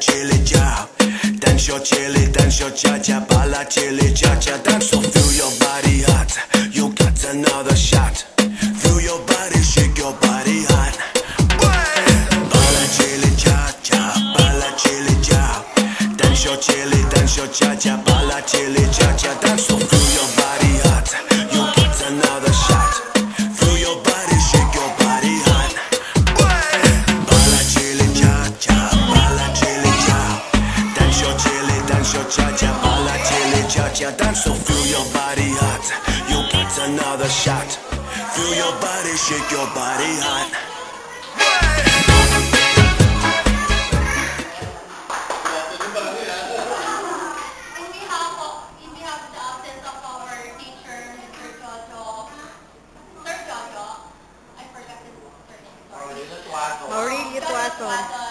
chili cha. Dance your chili, dance your cha-cha. Bala chili cha-cha. Dance so feel your body hot. You got another shot. Feel your body, shake your body hot. Bala chili cha-cha, bala chili cha. Dance your chili, dance your cha-cha. Bala chili cha-cha. Dance so feel your body hot. You got another shot. Feel your body, shake your body hot. Bala chili cha-cha, bala chili cha. Dance your chili, dance your cha-cha. Bala chili cha-cha. Dance so feel your body hot. You got another shot. Feel your body, shake your body hot. Mauricio Tuason.